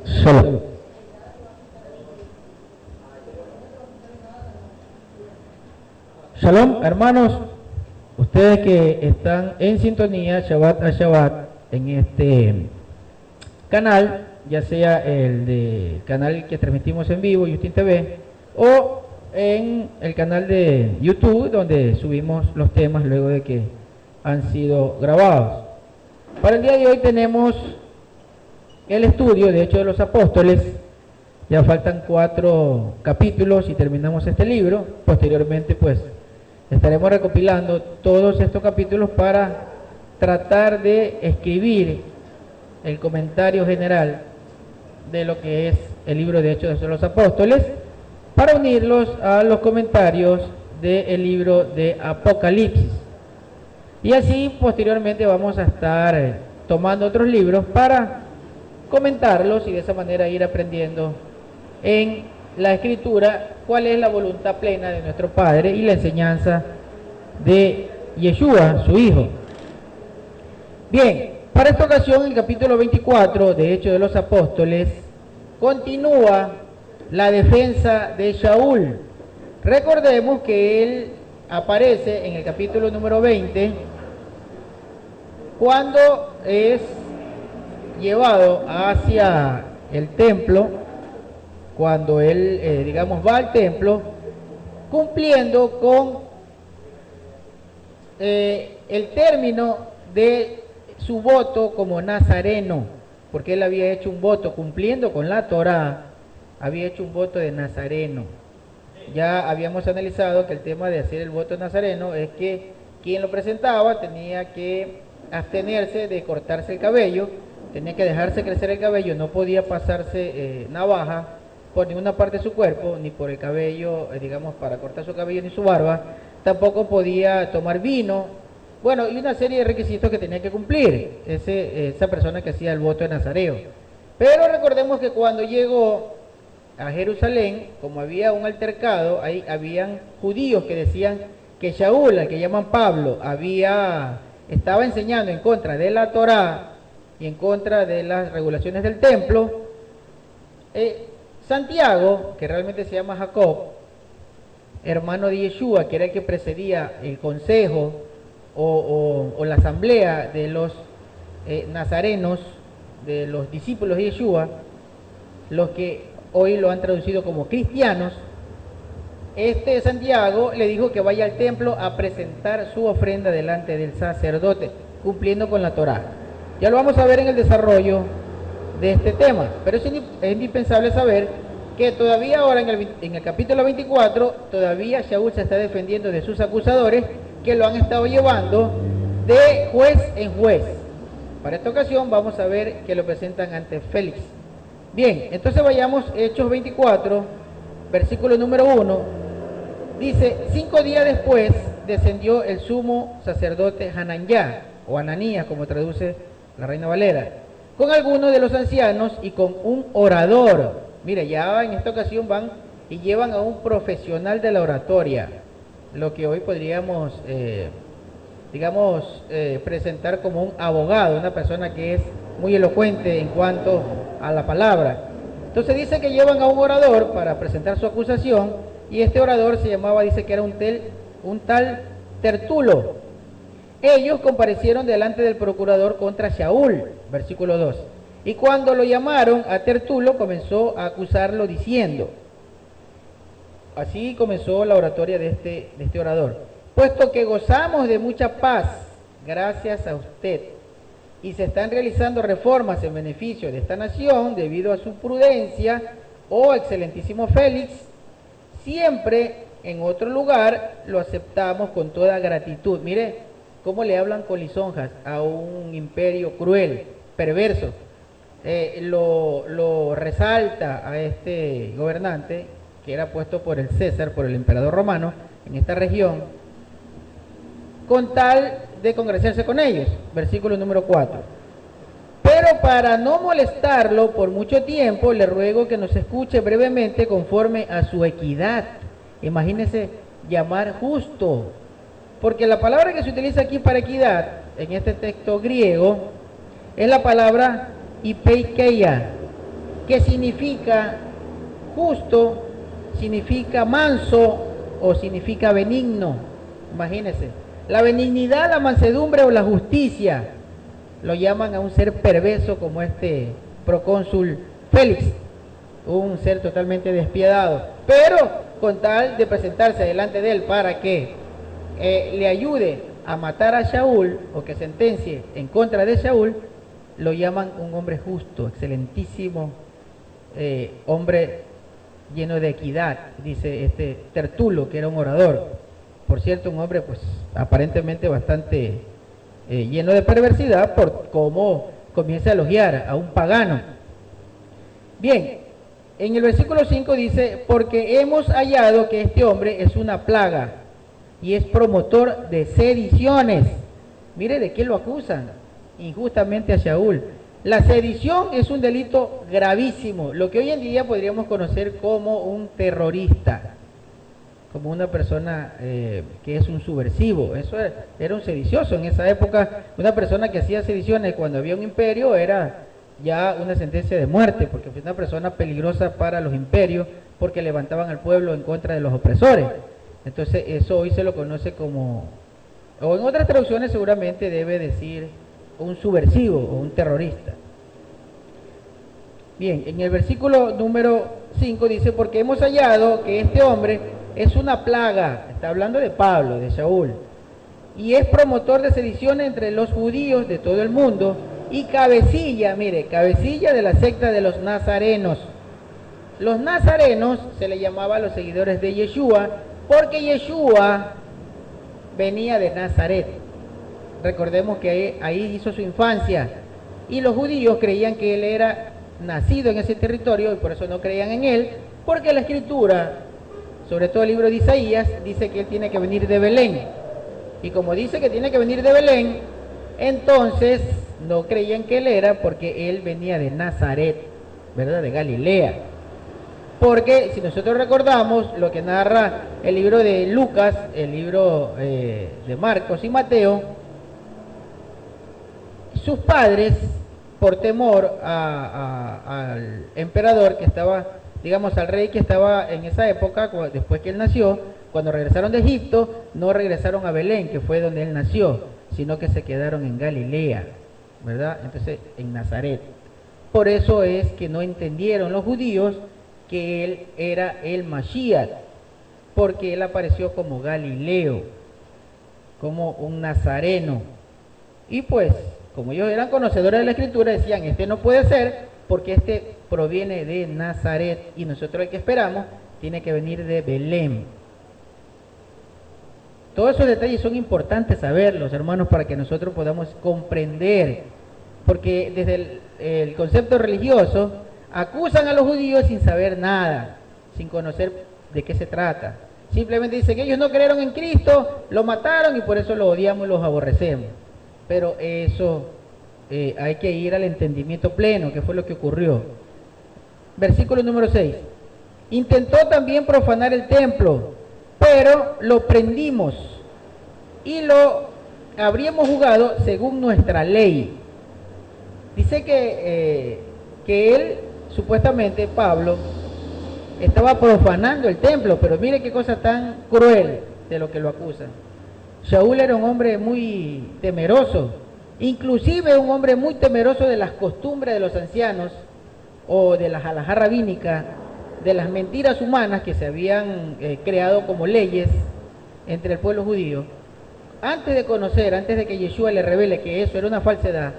Shalom. Shalom, hermanos, ustedes que están en sintonía Shabbat a Shabbat en este canal, ya sea el canal que transmitimos en vivo, Justin TV, o en el canal de YouTube, donde subimos los temas luego de que han sido grabados. Para el día de hoy tenemos el estudio de Hechos de los Apóstoles. Ya faltan 4 capítulos y terminamos este libro. Posteriormente pues estaremos recopilando todos estos capítulos para tratar de escribir el comentario general de lo que es el libro de Hechos de los Apóstoles, para unirlos a los comentarios del libro de Apocalipsis. Y así posteriormente vamos a estar tomando otros libros para comentarlos y de esa manera ir aprendiendo en la escritura cuál es la voluntad plena de nuestro Padre y la enseñanza de Yeshua, su Hijo. Bien, para esta ocasión el capítulo 24 de Hechos de los Apóstoles continúa la defensa de Shaul. Recordemos que él aparece en el capítulo número 20 cuando es llevado hacia el templo, cuando él, digamos, va al templo, cumpliendo con el término de su voto como nazareno, porque él había hecho un voto, cumpliendo con la Torá, había hecho un voto de nazareno. Ya habíamos analizado que el tema de hacer el voto nazareno es que quien lo presentaba tenía que abstenerse de cortarse el cabello, tenía que dejarse crecer el cabello, no podía pasarse navaja por ninguna parte de su cuerpo, ni por el cabello, digamos, para cortar su cabello, ni su barba, tampoco podía tomar vino, bueno, y una serie de requisitos que tenía que cumplir esa persona que hacía el voto de nazareo. Pero recordemos que cuando llegó a Jerusalén, como había un altercado, ahí habían judíos que decían que Shaul, al que llaman Pablo, estaba enseñando en contra de la Torá y en contra de las regulaciones del templo. Santiago, que realmente se llama Jacob, hermano de Yeshua, que era el que precedía el consejo o la asamblea de los nazarenos, de los discípulos de Yeshua, los que hoy lo han traducido como cristianos. Santiago le dijo que vaya al templo a presentar su ofrenda delante del sacerdote, cumpliendo con la Torá. Ya lo vamos a ver en el desarrollo de este tema, pero es indispensable saber que todavía ahora en el capítulo 24, todavía Shaul se está defendiendo de sus acusadores que lo han estado llevando de juez en juez. Para esta ocasión vamos a ver que lo presentan ante Félix. Bien, entonces vayamos a Hechos 24, versículo número 1. Dice: 5 días después descendió el sumo sacerdote Hananyá, o Ananías, como traduce la Reina Valera, con algunos de los ancianos y con un orador. Mire, ya en esta ocasión van y llevan a un profesional de la oratoria, lo que hoy podríamos, presentar como un abogado, una persona que es muy elocuente en cuanto a la palabra. Entonces dice que llevan a un orador para presentar su acusación, y este orador se llamaba, dice que era un tal Tertulo. Ellos comparecieron delante del procurador contra Shaul, versículo 2. Y cuando lo llamaron a Tertulo, comenzó a acusarlo diciendo, así comenzó la oratoria de este orador: puesto que gozamos de mucha paz gracias a usted, y se están realizando reformas en beneficio de esta nación debido a su prudencia, oh excelentísimo Félix, siempre en otro lugar lo aceptamos con toda gratitud. Mire cómo le hablan con lisonjas a un imperio cruel, perverso. Lo resalta a este gobernante que era puesto por el César, por el emperador romano en esta región, con tal de congraciarse con ellos. Versículo número 4. Pero para no molestarlo por mucho tiempo, le ruego que nos escuche brevemente conforme a su equidad. Imagínense llamar justo, porque la palabra que se utiliza aquí para equidad, en este texto griego, es la palabra hipeikeia, que significa justo, significa manso o significa benigno. Imagínense, la benignidad, la mansedumbre o la justicia lo llaman a un ser perverso como este procónsul Félix, un ser totalmente despiadado, pero con tal de presentarse delante de él para que le ayude a matar a Shaul o que sentencie en contra de Shaul, lo llaman un hombre justo, excelentísimo, hombre lleno de equidad, dice este Tertulo, que era un orador. Por cierto, un hombre pues aparentemente bastante lleno de perversidad por cómo comienza a elogiar a un pagano. Bien, en el versículo 5 dice, porque hemos hallado que este hombre es una plaga y es promotor de sediciones. Mire de qué lo acusan injustamente a Shaul. La sedición es un delito gravísimo, lo que hoy en día podríamos conocer como un terrorista, como una persona que es un subversivo. Eso era un sedicioso en esa época. Una persona que hacía sediciones cuando había un imperio era ya una sentencia de muerte, porque fue una persona peligrosa para los imperios, porque levantaban al pueblo en contra de los opresores. Entonces eso hoy se lo conoce como, o en otras traducciones seguramente debe decir un subversivo o un terrorista. Bien, en el versículo número 5 dice, porque hemos hallado que este hombre es una plaga, está hablando de Pablo, de Shaul, y es promotor de sediciones entre los judíos de todo el mundo, y cabecilla, mire, cabecilla de la secta de los nazarenos. Los nazarenos se le llamaba a los seguidores de Yeshua, porque Yeshua venía de Nazaret. Recordemos que ahí hizo su infancia, y los judíos creían que él era nacido en ese territorio, y por eso no creían en él, porque la escritura, sobre todo el libro de Isaías, dice que él tiene que venir de Belén. Y como dice que tiene que venir de Belén, entonces no creían que él era, porque él venía de Nazaret, ¿verdad? De Galilea. Porque si nosotros recordamos lo que narra el libro de Lucas, el libro de Marcos y Mateo, sus padres, por temor al emperador que estaba, digamos al rey que estaba en esa época, después que él nació, cuando regresaron de Egipto, no regresaron a Belén, que fue donde él nació, sino que se quedaron en Galilea, ¿verdad? Entonces, en Nazaret. Por eso es que no entendieron los judíos que él era el Mashiach, porque él apareció como Galileo, como un nazareno. Y pues, como ellos eran conocedores de la escritura, decían, este no puede ser, porque este proviene de Nazaret, y nosotros el que esperamos tiene que venir de Belén. Todos esos detalles son importantes saberlos, hermanos, para que nosotros podamos comprender, porque desde el concepto religioso acusan a los judíos sin saber nada, sin conocer de qué se trata. Simplemente dicen que ellos no creyeron en Cristo, lo mataron y por eso lo odiamos y los aborrecemos. Pero eso hay que ir al entendimiento pleno, que fue lo que ocurrió. Versículo número 6. Intentó también profanar el templo, pero lo prendimos y lo habríamos juzgado según nuestra ley. Dice que él, supuestamente Pablo, estaba profanando el templo, pero mire qué cosa tan cruel de lo que lo acusan. Shaul era un hombre muy temeroso, inclusive un hombre muy temeroso de las costumbres de los ancianos o de las halajá rabínicas, de las mentiras humanas que se habían creado como leyes entre el pueblo judío. Antes de que Yeshua le revele que eso era una falsedad,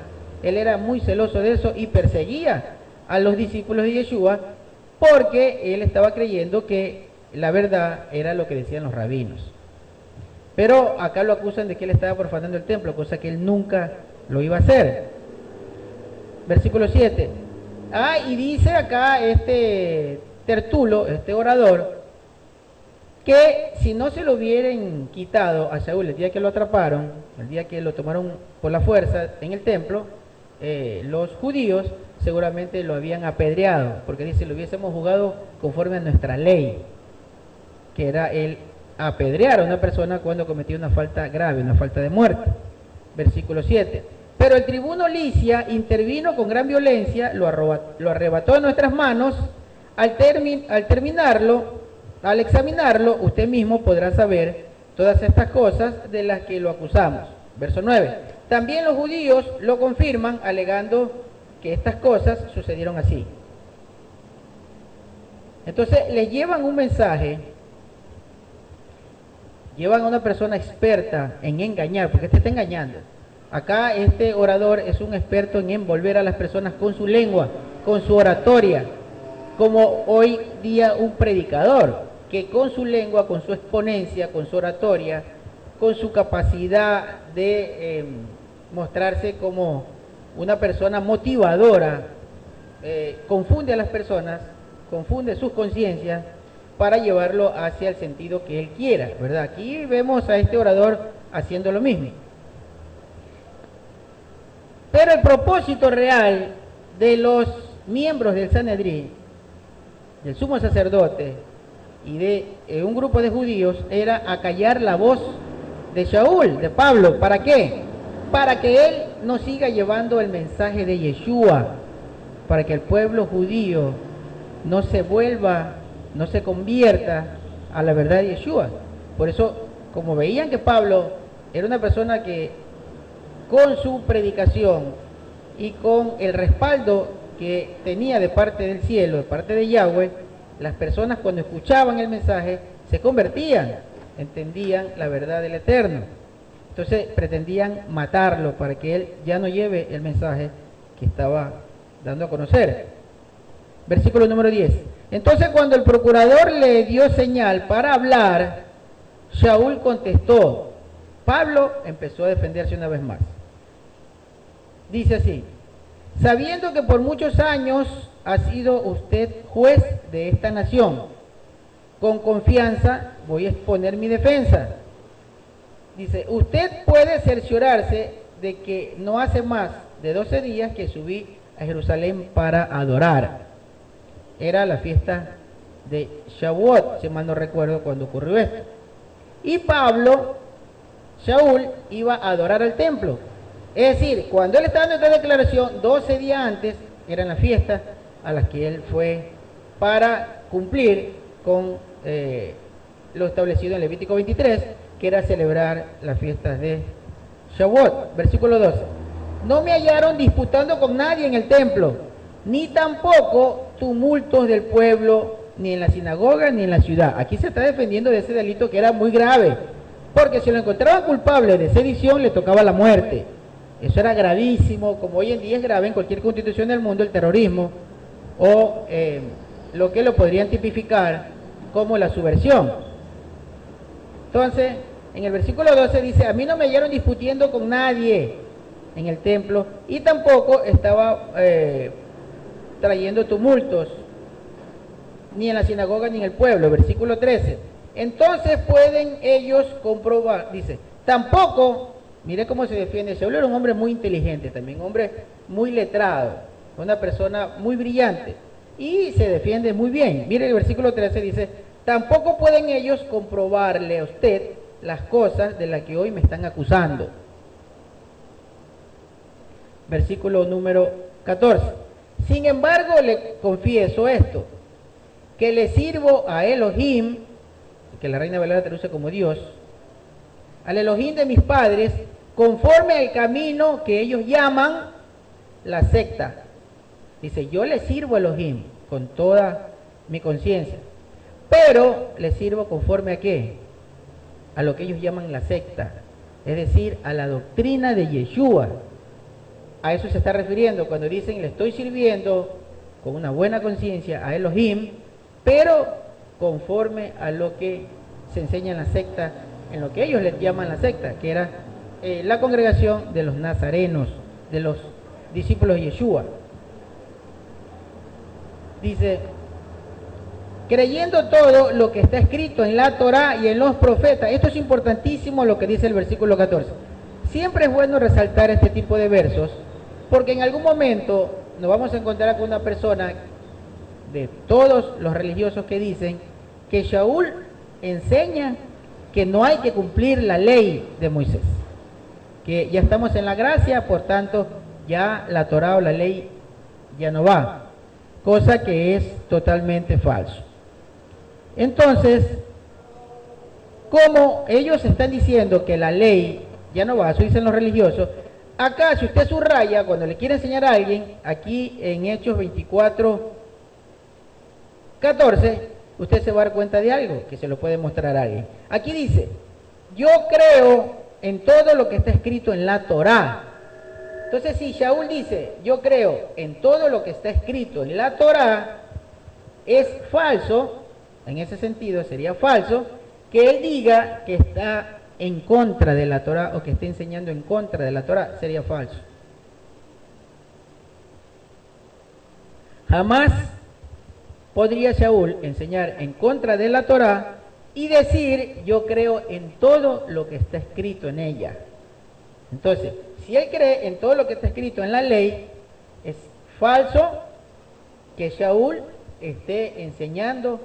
él era muy celoso de eso y perseguía a los discípulos de Yeshua porque él estaba creyendo que la verdad era lo que decían los rabinos. Pero acá lo acusan de que él estaba profanando el templo, cosa que él nunca lo iba a hacer. Versículo 7. Y dice acá este Tertulo, este orador, que si no se lo hubieran quitado a Shaul el día que lo atraparon, el día que lo tomaron por la fuerza en el templo, los judíos seguramente lo habían apedreado, porque dice, lo hubiésemos juzgado conforme a nuestra ley, que era el apedrear a una persona cuando cometía una falta grave, una falta de muerte. Versículo 7. Pero el tribuno Licia intervino con gran violencia, lo arrebató de nuestras manos. Al examinarlo, usted mismo podrá saber todas estas cosas de las que lo acusamos. Verso 9. También los judíos lo confirman, alegando que estas cosas sucedieron así. Entonces le llevan un mensaje, llevan a una persona experta en engañar, porque este está engañando. Acá este orador es un experto en envolver a las personas con su lengua, con su oratoria, como hoy día un predicador, que con su lengua, con su exponencia, con su oratoria, con su capacidad de mostrarse como una persona motivadora, confunde a las personas, confunde sus conciencias para llevarlo hacia el sentido que él quiera, ¿verdad? Aquí vemos a este orador haciendo lo mismo. Pero el propósito real de los miembros del Sanedrín, del sumo sacerdote y de un grupo de judíos era acallar la voz de Shaul, de Pablo. ¿Para qué? Para que él no siga llevando el mensaje de Yeshua, para que el pueblo judío no se vuelva, no se convierta a la verdad de Yeshua. Por eso, como veían que Pablo era una persona que con su predicación y con el respaldo que tenía de parte del cielo, de parte de Yahweh, las personas cuando escuchaban el mensaje se convertían, entendían la verdad del Eterno. Entonces pretendían matarlo para que él ya no lleve el mensaje que estaba dando a conocer. Versículo número 10. Entonces cuando el procurador le dio señal para hablar, Shaul contestó. Pablo empezó a defenderse una vez más. Dice así: sabiendo que por muchos años ha sido usted juez de esta nación, con confianza voy a exponer mi defensa. Dice, usted puede cerciorarse de que no hace más de 12 días que subí a Jerusalén para adorar. Era la fiesta de Shavuot, si mal no recuerdo cuando ocurrió esto. Y Pablo, Shaul, iba a adorar al templo. Es decir, cuando él estaba dando esta declaración, 12 días antes eran las fiestas a las que él fue para cumplir con lo establecido en Levítico 23, que era celebrar las fiestas de Shavuot. Versículo 12. No me hallaron disputando con nadie en el templo, ni tampoco tumultos del pueblo, ni en la sinagoga, ni en la ciudad. Aquí se está defendiendo de ese delito que era muy grave, porque si lo encontraban culpable de sedición, le tocaba la muerte. Eso era gravísimo, como hoy en día es grave en cualquier constitución del mundo el terrorismo, o lo que lo podrían tipificar como la subversión. Entonces, en el versículo 12 dice, a mí no me hallaron discutiendo con nadie en el templo, y tampoco estaba trayendo tumultos, ni en la sinagoga ni en el pueblo. Versículo 13. Entonces pueden ellos comprobar, dice, tampoco, mire cómo se defiende. Saúl era un hombre muy inteligente también, un hombre muy letrado, una persona muy brillante, y se defiende muy bien. Mire el versículo 13 dice, tampoco pueden ellos comprobarle a usted las cosas de las que hoy me están acusando. Versículo número 14. Sin embargo, le confieso esto, que le sirvo a Elohim, que la Reina Valera traduce como Dios, al Elohim de mis padres, conforme al camino que ellos llaman la secta. Dice, yo le sirvo a Elohim con toda mi conciencia, pero le sirvo conforme a qué? A lo que ellos llaman la secta, es decir, a la doctrina de Yeshua. A eso se está refiriendo cuando dicen, le estoy sirviendo con una buena conciencia a Elohim, pero conforme a lo que se enseña en la secta, en lo que ellos les llaman la secta, que era la congregación de los nazarenos, de los discípulos de Yeshua. Dice, creyendo todo lo que está escrito en la Torá y en los profetas. Esto es importantísimo lo que dice el versículo 14. Siempre es bueno resaltar este tipo de versos, porque en algún momento nos vamos a encontrar con una persona de todos los religiosos que dicen que Shaul enseña que no hay que cumplir la ley de Moisés, que ya estamos en la gracia, por tanto ya la Torá o la ley ya no va, cosa que es totalmente falso. Entonces, como ellos están diciendo que la ley ya no va, eso dicen los religiosos, acá si usted subraya, cuando le quiere enseñar a alguien, aquí en Hechos 24:14, usted se va a dar cuenta de algo que se lo puede mostrar a alguien. Aquí dice, yo creo en todo lo que está escrito en la Torá. Entonces, si Shaul dice, yo creo en todo lo que está escrito en la Torá, es falso, en ese sentido sería falso, que él diga que está en contra de la Torá o que esté enseñando en contra de la Torá, sería falso. Jamás podría Shaul enseñar en contra de la Torá y decir, yo creo en todo lo que está escrito en ella. Entonces, si él cree en todo lo que está escrito en la ley, es falso que Shaul esté enseñando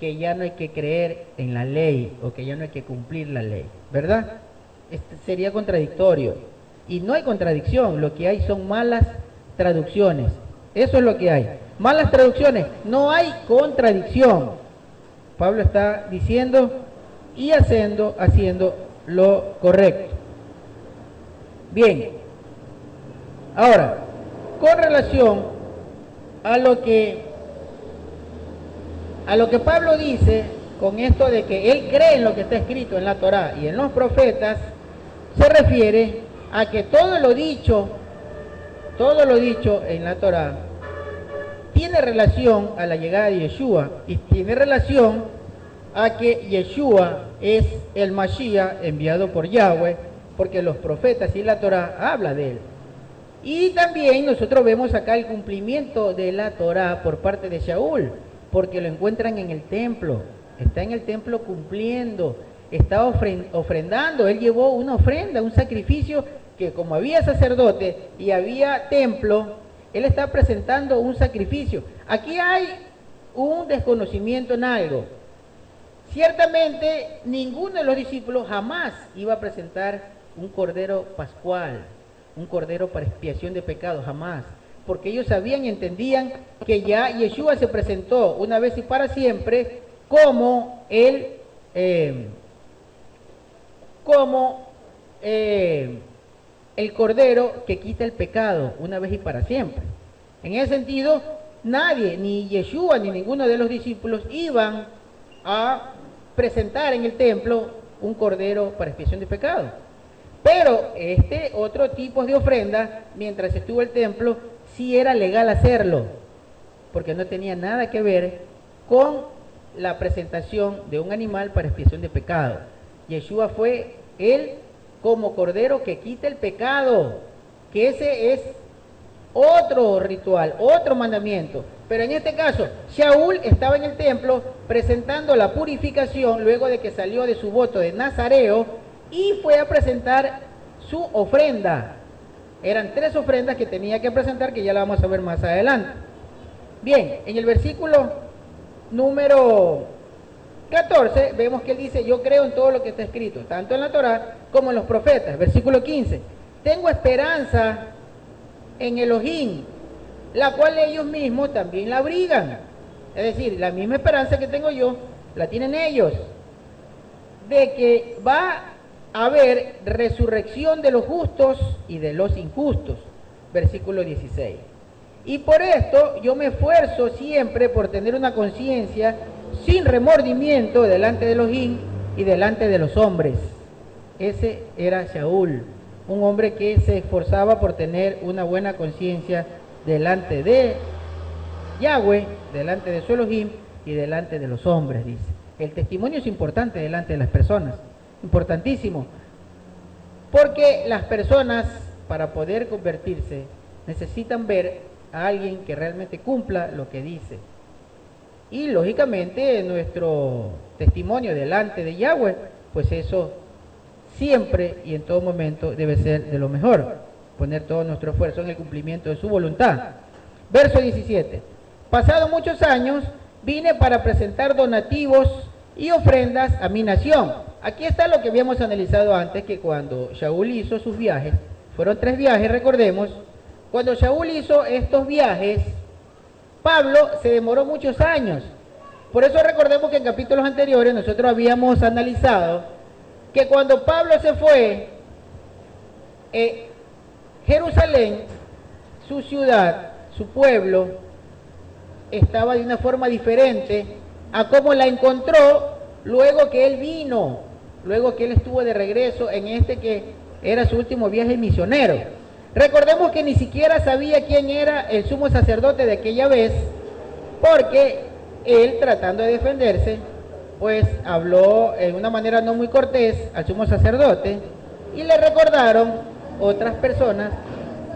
que ya no hay que creer en la ley o que ya no hay que cumplir la ley, ¿verdad? Sería contradictorio. Y no hay contradicción, lo que hay son malas traducciones. Eso es lo que hay. Malas traducciones, no hay contradicción. Pablo está diciendo y haciendo lo correcto. Bien, ahora, con relación a lo que Pablo dice con esto de que él cree en lo que está escrito en la Torá y en los profetas, se refiere a que todo lo dicho en la Torá tiene relación a la llegada de Yeshua y tiene relación a que Yeshua es el Mashiach enviado por Yahweh, porque los profetas y la Torá habla de él. Y también nosotros vemos acá el cumplimiento de la Torá por parte de Shaul, porque lo encuentran en el templo, está en el templo cumpliendo, está ofrendando, él llevó una ofrenda, un sacrificio, que como había sacerdote y había templo, él está presentando un sacrificio. Aquí hay un desconocimiento en algo. Ciertamente ninguno de los discípulos jamás iba a presentar un cordero pascual, un cordero para expiación de pecados, jamás. Porque ellos sabían y entendían que ya Yeshua se presentó una vez y para siempre como el cordero que quita el pecado una vez y para siempre. En ese sentido, nadie, ni Yeshua ni ninguno de los discípulos iban a presentar en el templo un cordero para expiación de pecado. Pero este otro tipo de ofrenda, mientras estuvo el templo, sí era legal hacerlo, porque no tenía nada que ver con la presentación de un animal para expiación de pecado. Yeshua fue él como cordero que quita el pecado, que ese es otro ritual, otro mandamiento. Pero en este caso, Shaul estaba en el templo presentando la purificación luego de que salió de su voto de nazareo y fue a presentar su ofrenda. Eran 3 ofrendas que tenía que presentar, que ya la vamos a ver más adelante. Bien, en el versículo número 14 vemos que él dice, yo creo en todo lo que está escrito, tanto en la Torá como en los profetas. Versículo 15, tengo esperanza en Elohim, la cual ellos mismos también la abrigan. Es decir, la misma esperanza que tengo yo, la tienen ellos, de que va a haber resurrección de los justos y de los injustos. Versículo 16. Y por esto yo me esfuerzo siempre por tener una conciencia sin remordimiento delante de Elohim y delante de los hombres. Ese era Shaul, un hombre que se esforzaba por tener una buena conciencia delante de Yahweh, delante de su Elohim y delante de los hombres, dice. El testimonio es importante delante de las personas, importantísimo, porque las personas, para poder convertirse, necesitan ver a alguien que realmente cumpla lo que dice. Y lógicamente nuestro testimonio delante de Yahweh, pues eso siempre y en todo momento debe ser de lo mejor, poner todo nuestro esfuerzo en el cumplimiento de su voluntad. Verso 17. Pasado muchos años, vine para presentar donativos y ofrendas a mi nación. Aquí está lo que habíamos analizado antes, que cuando Shaul hizo sus viajes, fueron 3 viajes, recordemos, cuando Shaul hizo estos viajes, Pablo se demoró muchos años. Por eso recordemos que en capítulos anteriores nosotros habíamos analizado que cuando Pablo se fue, Jerusalén, su ciudad, su pueblo, estaba de una forma diferente a como la encontró luego que él vino, luego que él estuvo de regreso en este que era su último viaje misionero. Recordemos que ni siquiera sabía quién era el sumo sacerdote de aquella vez, porque él, tratando de defenderse, pues habló en una manera no muy cortés al sumo sacerdote y le recordaron otras personas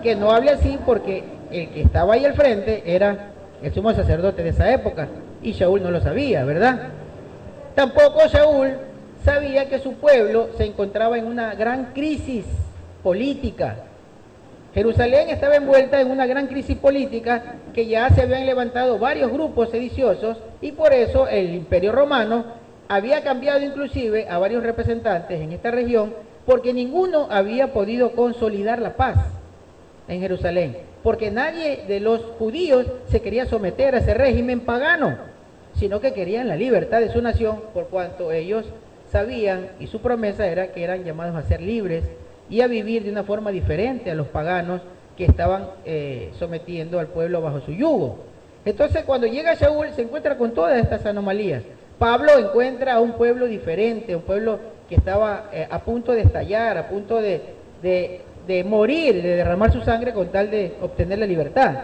que no hable así, porque el que estaba ahí al frente era el sumo sacerdote de esa época y Shaul no lo sabía, ¿verdad? Tampoco Shaul sabía que su pueblo se encontraba en una gran crisis política. Jerusalén estaba envuelta en una gran crisis política, que ya se habían levantado varios grupos sediciosos y por eso el Imperio Romano había cambiado inclusive a varios representantes en esta región, porque ninguno había podido consolidar la paz en Jerusalén, porque nadie de los judíos se quería someter a ese régimen pagano, sino que querían la libertad de su nación, por cuanto ellos sabían, y su promesa era que eran llamados a ser libres y a vivir de una forma diferente a los paganos que estaban sometiendo al pueblo bajo su yugo. Entonces, cuando llega Shaul, se encuentra con todas estas anomalías. Pablo encuentra a un pueblo diferente, un pueblo que estaba a punto de estallar, a punto de morir, de derramar su sangre con tal de obtener la libertad.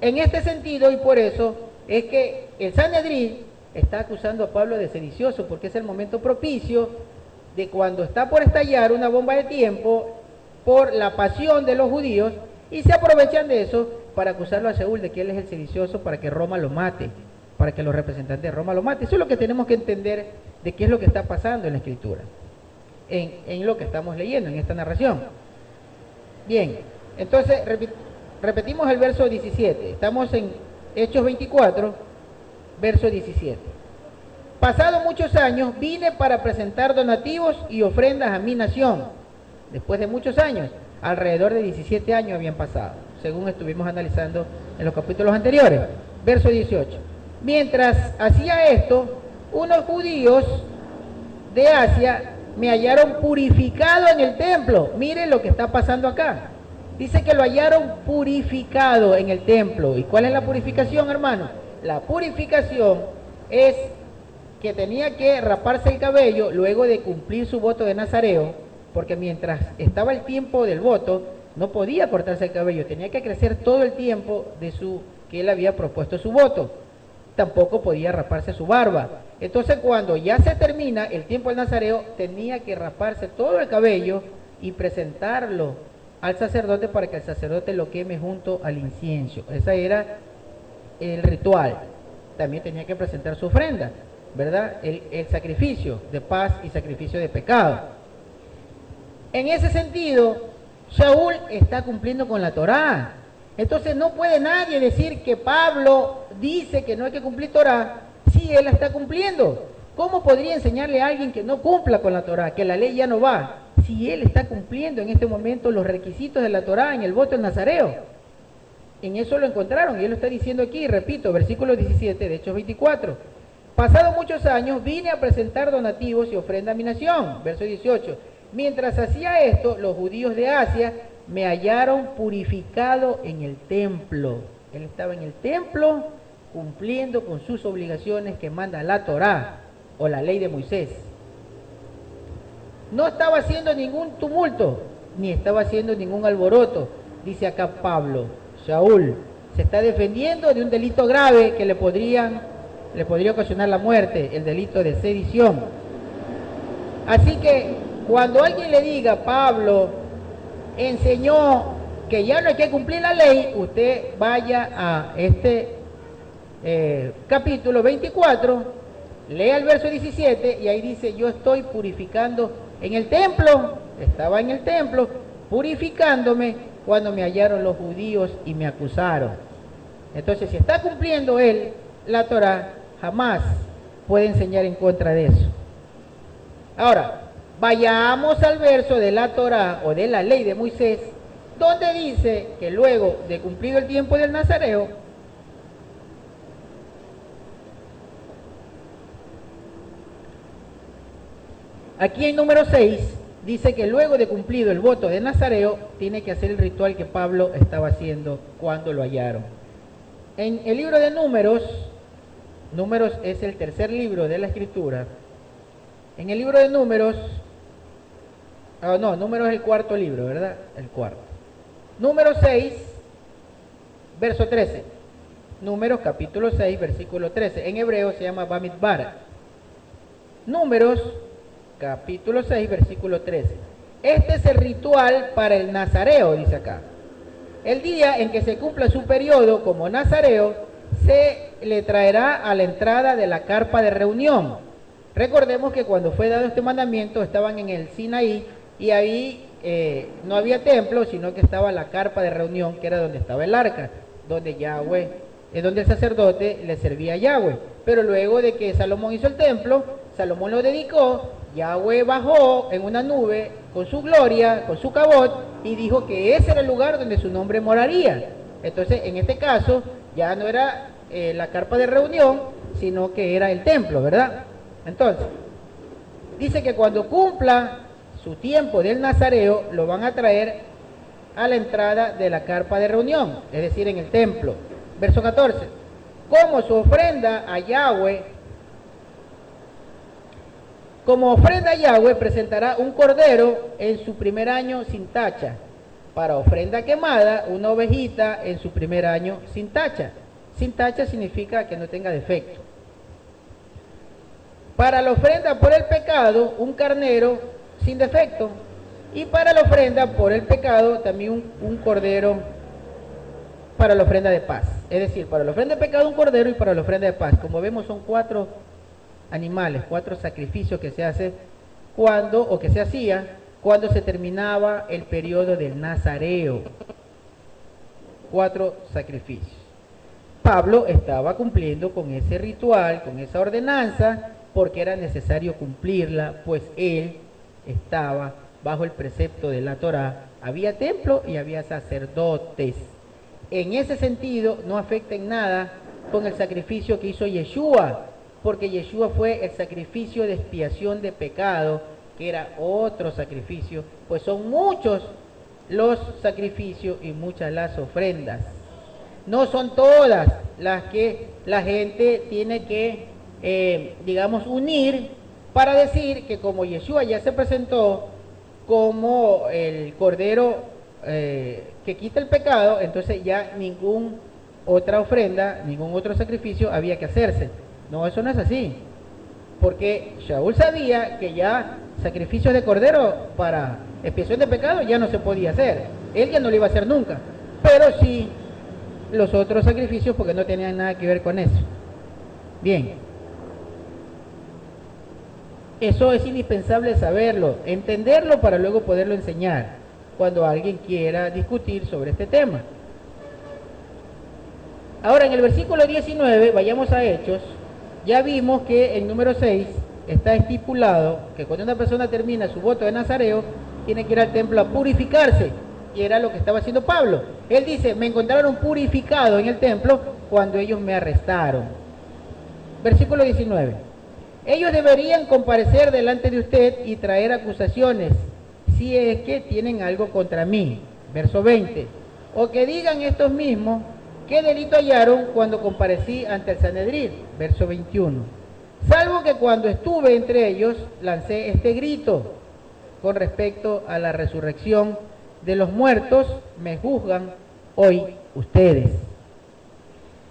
En este sentido, y por eso, es que el Sanedrín está acusando a Pablo de sedicioso, porque es el momento propicio de cuando está por estallar una bomba de tiempo por la pasión de los judíos, y se aprovechan de eso para acusarlo a Shaul de que él es el sedicioso, para que Roma lo mate, para que los representantes de Roma lo maten. Eso es lo que tenemos que entender de qué es lo que está pasando en la Escritura, en lo que estamos leyendo, en esta narración. Bien, entonces repetimos el verso 17, estamos en Hechos 24, verso 17. Pasado muchos años, vine para presentar donativos y ofrendas a mi nación. Después de muchos años, alrededor de 17 años habían pasado, según estuvimos analizando en los capítulos anteriores. Verso 18. Mientras hacía esto, unos judíos de Asia me hallaron purificado en el templo. Miren lo que está pasando acá. Dice que lo hallaron purificado en el templo. ¿Y cuál es la purificación, hermano? La purificación es que tenía que raparse el cabello luego de cumplir su voto de nazareo, porque mientras estaba el tiempo del voto, no podía cortarse el cabello, tenía que crecer todo el tiempo que él había propuesto su voto. Tampoco podía raparse su barba. Entonces, cuando ya se termina el tiempo del nazareo, tenía que raparse todo el cabello y presentarlo al sacerdote para que el sacerdote lo queme junto al incienso. Ese era el ritual. También tenía que presentar su ofrenda, ¿verdad? El sacrificio de paz y sacrificio de pecado. En ese sentido, Shaul está cumpliendo con la Torá. Entonces no puede nadie decir que Pablo dice que no hay que cumplir Torá si él la está cumpliendo. ¿Cómo podría enseñarle a alguien que no cumpla con la Torá, que la ley ya no va, si él está cumpliendo en este momento los requisitos de la Torá en el voto del nazareo? En eso lo encontraron, y él lo está diciendo aquí, repito, versículo 17 de Hechos 24. Pasado muchos años, vine a presentar donativos y ofrenda a mi nación. Verso 18. Mientras hacía esto, los judíos de Asia me hallaron purificado en el templo. Él estaba en el templo cumpliendo con sus obligaciones que manda la Torá o la ley de Moisés. No estaba haciendo ningún tumulto, ni estaba haciendo ningún alboroto, dice acá Pablo. Shaul se está defendiendo de un delito grave que le podría ocasionar la muerte, el delito de sedición. Así que cuando alguien le diga, Pablo enseñó que ya no hay que cumplir la ley, usted vaya a este capítulo 24, lea el verso 17 y ahí dice, yo estoy purificando en el templo, estaba en el templo, purificándome cuando me hallaron los judíos y me acusaron. Entonces, si está cumpliendo él la Torá, jamás puede enseñar en contra de eso. Ahora, vayamos al verso de la Torá o de la ley de Moisés, donde dice que luego de cumplido el tiempo del Nazareo, aquí en número 6, dice que luego de cumplido el voto de Nazareo, tiene que hacer el ritual que Pablo estaba haciendo cuando lo hallaron. En el libro de Números, Números es el tercer libro de la Escritura. En el libro de Números, Números es el cuarto libro, ¿verdad? El cuarto. Número 6, verso 13. Números capítulo 6, versículo 13. En hebreo se llama Bamidbar. Números capítulo 6, versículo 13. Este es el ritual para el nazareo, dice acá. El día en que se cumpla su periodo como nazareo, se le traerá a la entrada de la carpa de reunión. Recordemos que cuando fue dado este mandamiento estaban en el Sinaí y ahí no había templo, sino que estaba la carpa de reunión, que era donde estaba el arca, donde Yahweh, donde el sacerdote le servía a Yahweh. Pero luego de que Salomón hizo el templo, Salomón lo dedicó, Yahweh bajó en una nube con su gloria, con su cabot, y dijo que ese era el lugar donde su nombre moraría. Entonces, en este caso, ya no era la carpa de reunión, sino que era el templo, ¿verdad? Entonces, dice que cuando cumpla su tiempo del nazareo, lo van a traer a la entrada de la carpa de reunión, es decir, en el templo. Verso 14. Como su ofrenda a Yahweh, como ofrenda a Yahweh presentará un cordero en su primer año sin tacha. Para ofrenda quemada, una ovejita en su primer año sin tacha. Sin tacha significa que no tenga defecto. Para la ofrenda por el pecado, un carnero sin defecto. Y para la ofrenda por el pecado, también un cordero para la ofrenda de paz. Es decir, para la ofrenda de pecado un cordero y para la ofrenda de paz. Como vemos, son 4 animales, 4 sacrificios que se hace que se hacía cuando se terminaba el periodo del nazareo. 4 sacrificios. Pablo estaba cumpliendo con ese ritual, con esa ordenanza, porque era necesario cumplirla, pues él estaba bajo el precepto de la Torá. Había templo y había sacerdotes. En ese sentido, no afecta en nada con el sacrificio que hizo Yeshua, porque Yeshua fue el sacrificio de expiación de pecado, que era otro sacrificio, pues son muchos los sacrificios y muchas las ofrendas. No son todas las que la gente tiene que, unir para decir que como Yeshua ya se presentó como el Cordero que quita el pecado, entonces ya ninguna otra ofrenda, ningún otro sacrificio había que hacerse. No, eso no es así, porque Shaul sabía que ya sacrificios de cordero para expiación de pecado ya no se podía hacer. Él ya no lo iba a hacer nunca, pero sí los otros sacrificios porque no tenían nada que ver con eso. Bien, eso es indispensable saberlo, entenderlo para luego poderlo enseñar cuando alguien quiera discutir sobre este tema. Ahora en el versículo 19, vayamos a Hechos, ya vimos que en número 6 está estipulado que cuando una persona termina su voto de nazareo, tiene que ir al templo a purificarse, y era lo que estaba haciendo Pablo. Él dice, me encontraron purificado en el templo cuando ellos me arrestaron. Versículo 19. Ellos deberían comparecer delante de usted y traer acusaciones, si es que tienen algo contra mí. Verso 20. O que digan estos mismos, ¿qué delito hallaron cuando comparecí ante el Sanedrín? Verso 21. Salvo que cuando estuve entre ellos, lancé este grito con respecto a la resurrección de los muertos, me juzgan hoy ustedes.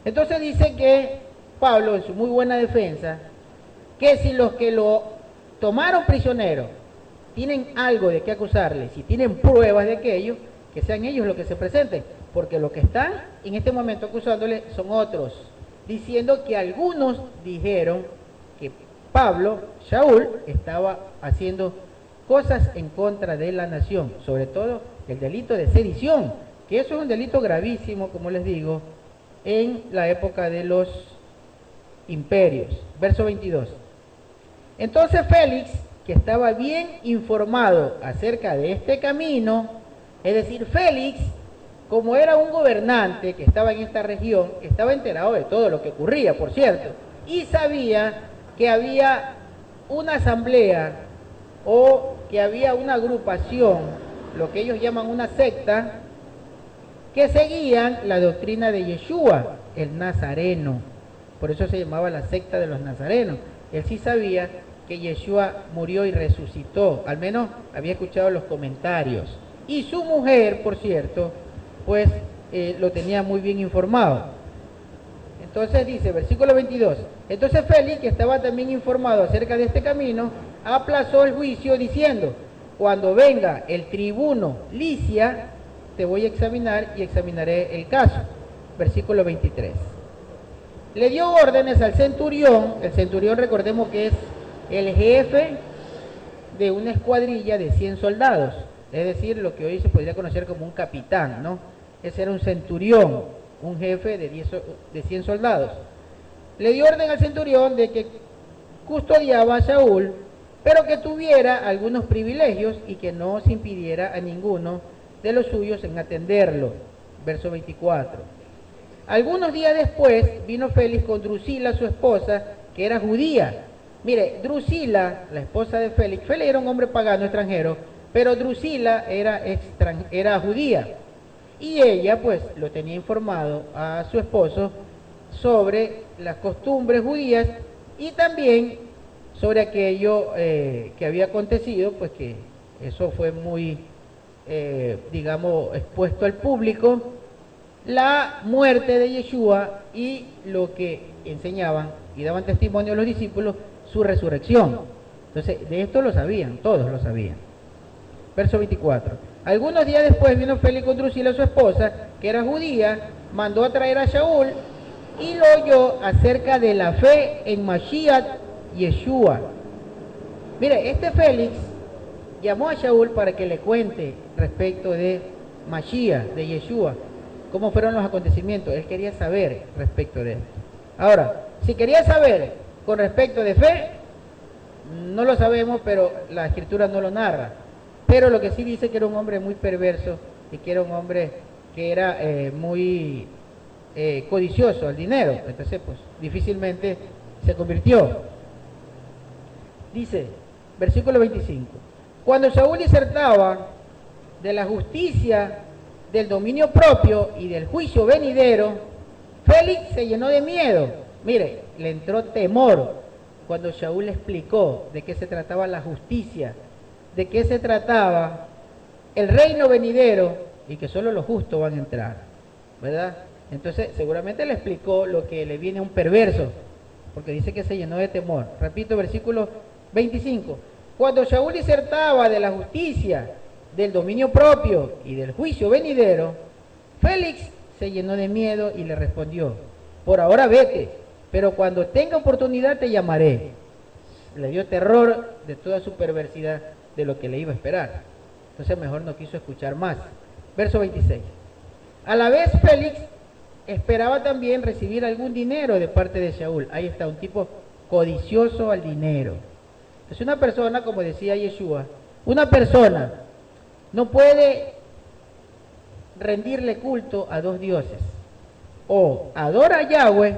Entonces dice que Pablo, en su muy buena defensa, que si los que lo tomaron prisionero tienen algo de qué acusarle, si tienen pruebas de aquello, que sean ellos los que se presenten, porque los que están en este momento acusándole son otros, diciendo que algunos dijeron que Pablo, Shaul, estaba haciendo cosas en contra de la nación, sobre todo el delito de sedición, que eso es un delito gravísimo, como les digo, en la época de los imperios. Verso 22. Entonces Félix que estaba bien informado acerca de este camino, es decir, Félix, como era un gobernante que estaba en esta región, estaba enterado de todo lo que ocurría, por cierto, y sabía que había una asamblea o que había una agrupación, lo que ellos llaman una secta, que seguían la doctrina de Yeshua, el Nazareno. Por eso se llamaba la secta de los Nazarenos. Él sí sabía que Yeshua murió y resucitó, al menos había escuchado los comentarios. Y su mujer, por cierto, pues lo tenía muy bien informado. Entonces dice, versículo 22, entonces Félix, que estaba también informado acerca de este camino, aplazó el juicio diciendo, cuando venga el tribuno Licia, te voy a examinar y examinaré el caso. Versículo 23. Le dio órdenes al centurión, el centurión recordemos que es el jefe de una escuadrilla de 100 soldados, es decir, lo que hoy se podría conocer como un capitán, ¿no? Ese era un centurión, un jefe de 100 soldados. Le dio orden al centurión de que custodiaba a Saúl, pero que tuviera algunos privilegios y que no se impidiera a ninguno de los suyos en atenderlo. Verso 24. Algunos días después vino Félix con Drusila, su esposa, que era judía. Mire, Drusila, la esposa de Félix, Félix era un hombre pagano extranjero, pero Drusila era judía. Y ella, pues, lo tenía informado a su esposo sobre las costumbres judías y también sobre aquello que había acontecido, pues que eso fue muy, digamos, expuesto al público, la muerte de Yeshua y lo que enseñaban y daban testimonio a los discípulos, su resurrección. Entonces, de esto lo sabían, todos lo sabían. Verso 24. Algunos días después vino Félix con Drusila, su esposa, que era judía, mandó a traer a Saúl y lo oyó acerca de la fe en Mashiach Yeshua. Mire, este Félix llamó a Saúl para que le cuente respecto de Mashiach, de Yeshua, cómo fueron los acontecimientos. Él quería saber respecto de esto. Ahora, si quería saber con respecto de fe, no lo sabemos, pero la escritura no lo narra. Pero lo que sí dice que era un hombre muy perverso y que era un hombre que era muy codicioso al dinero. Entonces, pues, difícilmente se convirtió. Dice, versículo 25, cuando Saúl disertaba de la justicia, del dominio propio y del juicio venidero, Félix se llenó de miedo. Mire, le entró temor cuando Saúl le explicó de qué se trataba la justicia, de qué se trataba el reino venidero y que solo los justos van a entrar, ¿verdad? Entonces seguramente le explicó lo que le viene a un perverso, porque dice que se llenó de temor. Repito, versículo 25. Cuando Saúl disertaba de la justicia, del dominio propio y del juicio venidero, Félix se llenó de miedo y le respondió, por ahora vete, pero cuando tenga oportunidad te llamaré. Le dio terror de toda su perversidad, de lo que le iba a esperar. Entonces mejor no quiso escuchar más. Verso 26. A la vez Félix esperaba también recibir algún dinero de parte de Saúl. Ahí está, un tipo codicioso al dinero. Entonces una persona, como decía Yeshua, una persona no puede rendirle culto a dos dioses. O adora a Yahweh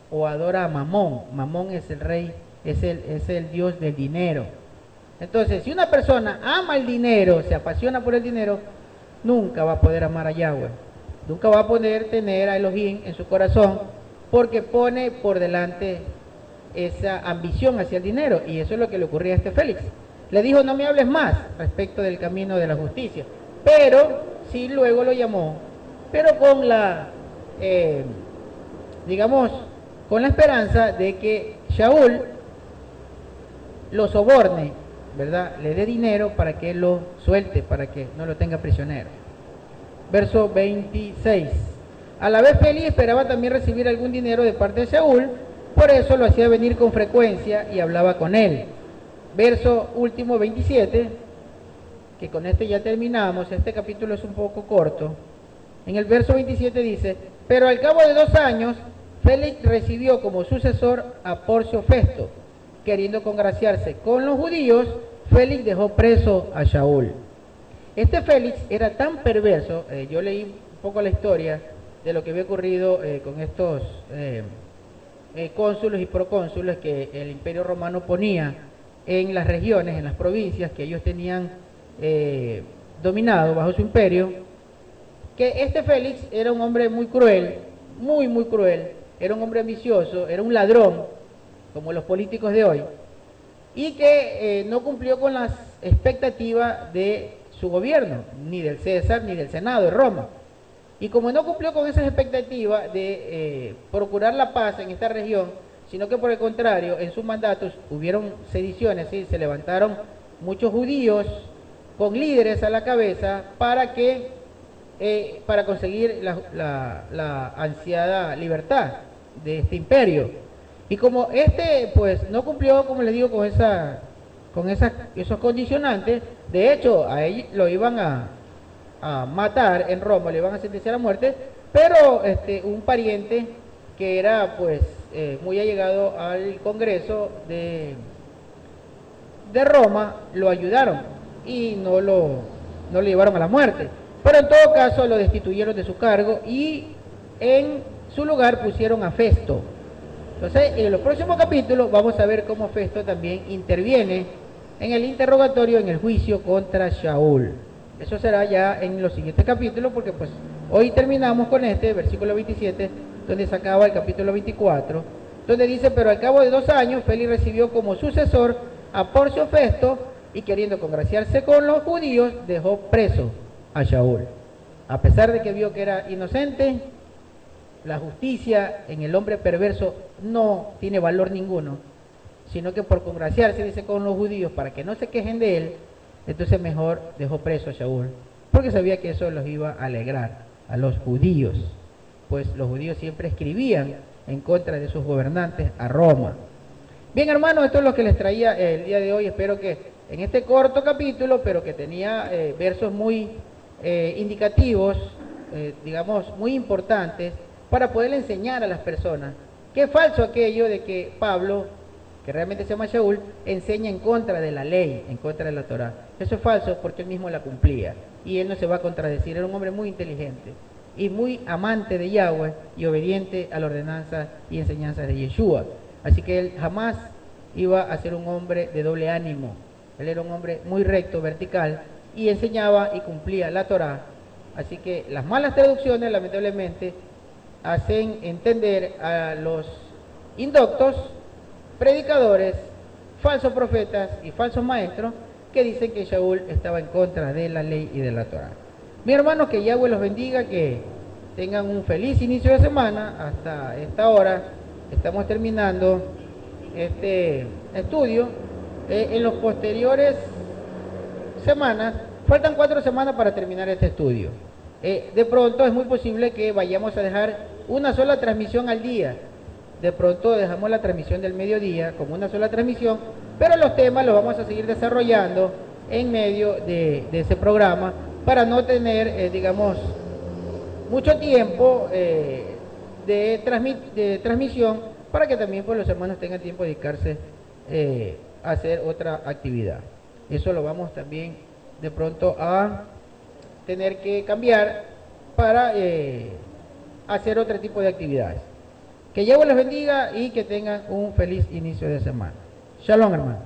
o adora a Mamón. Mamón es el rey, es el dios del dinero. Entonces, si una persona ama el dinero, se apasiona por el dinero, nunca va a poder amar a Yahweh. Nunca va a poder tener a Elohim en su corazón, porque pone por delante esa ambición hacia el dinero. Y eso es lo que le ocurría a este Félix. Le dijo, no me hables más respecto del camino de la justicia. Pero, sí, luego lo llamó, pero con la, digamos, con la esperanza de que Saúl lo soborne, ¿verdad? Le dé dinero para que él lo suelte, para que no lo tenga prisionero. Verso 26. A la vez Félix esperaba también recibir algún dinero de parte de Saúl, por eso lo hacía venir con frecuencia y hablaba con él. Verso último 27, que con este ya terminamos, este capítulo es un poco corto. En el verso 27 dice, pero al cabo de 2 años, Félix recibió como sucesor a Porcio Festo, queriendo congraciarse con los judíos, Félix dejó preso a Shaul. Este Félix era tan perverso, yo leí un poco la historia de lo que había ocurrido con estos cónsules y procónsules que el Imperio Romano ponía en las regiones, en las provincias que ellos tenían dominado bajo su imperio, que este Félix era un hombre muy cruel, muy cruel, era un hombre ambicioso, era un ladrón, como los políticos de hoy, y que no cumplió con las expectativas de su gobierno, ni del César, ni del Senado de Roma. Y como no cumplió con esas expectativas de procurar la paz en esta región, sino que por el contrario, en sus mandatos hubieron sediciones, ¿sí? Se levantaron muchos judíos con líderes a la cabeza para conseguir la ansiada libertad de este imperio. Y como pues no cumplió, como les digo, con esos condicionantes, de hecho a él lo iban a matar en Roma, le iban a sentenciar a muerte, pero un pariente que era pues muy allegado al Congreso de Roma lo ayudaron y no le llevaron a la muerte, pero en todo caso lo destituyeron de su cargo y en su lugar pusieron a Festo. Entonces en los próximos capítulos vamos a ver cómo Festo también interviene en el interrogatorio, en el juicio contra Shaul. Eso será ya en los siguientes capítulos, porque pues hoy terminamos con versículo 27, donde se acaba el capítulo 24, donde dice: pero al cabo de 2 años, Félix recibió como sucesor a Porcio Festo, y queriendo congraciarse con los judíos, dejó preso a Shaul. A pesar de que vio que era inocente, la justicia en el hombre perverso no tiene valor ninguno, sino que por congraciarse, dice, con los judíos, para que no se quejen de él, entonces mejor dejó preso a Shaul, porque sabía que eso los iba a alegrar a los judíos, pues los judíos siempre escribían en contra de sus gobernantes a Roma. Bien, hermanos, esto es lo que les traía el día de hoy. Espero que en este corto capítulo, pero que tenía versos muy indicativos, digamos, muy importantes, para poder enseñar a las personas que es falso aquello de que Pablo, que realmente se llama Shaul, enseña en contra de la ley, en contra de la Torá. Eso es falso porque él mismo la cumplía y él no se va a contradecir. Era un hombre muy inteligente y muy amante de Yahweh y obediente a la ordenanza y enseñanza de Yeshua. Así que él jamás iba a ser un hombre de doble ánimo. Él era un hombre muy recto, vertical, y enseñaba y cumplía la Torá. Así que las malas traducciones, lamentablemente, hacen entender a los indoctos, predicadores, falsos profetas y falsos maestros que dicen que Shaul estaba en contra de la ley y de la Torá. Mi hermano, que Yahweh los bendiga, que tengan un feliz inicio de semana. Hasta esta hora estamos terminando este estudio. En los posteriores semanas, faltan 4 semanas para terminar este estudio. De pronto es muy posible que vayamos a dejar una sola transmisión al día. De pronto dejamos la transmisión del mediodía como una sola transmisión, pero los temas los vamos a seguir desarrollando en medio de ese programa para no tener, digamos, mucho tiempo de transmisión, para que también pues, los hermanos tengan tiempo de dedicarse a hacer otra actividad. Eso lo vamos también de pronto a tener que cambiar para hacer otro tipo de actividades. Que Yahweh les bendiga y que tengan un feliz inicio de semana. Shalom, hermano.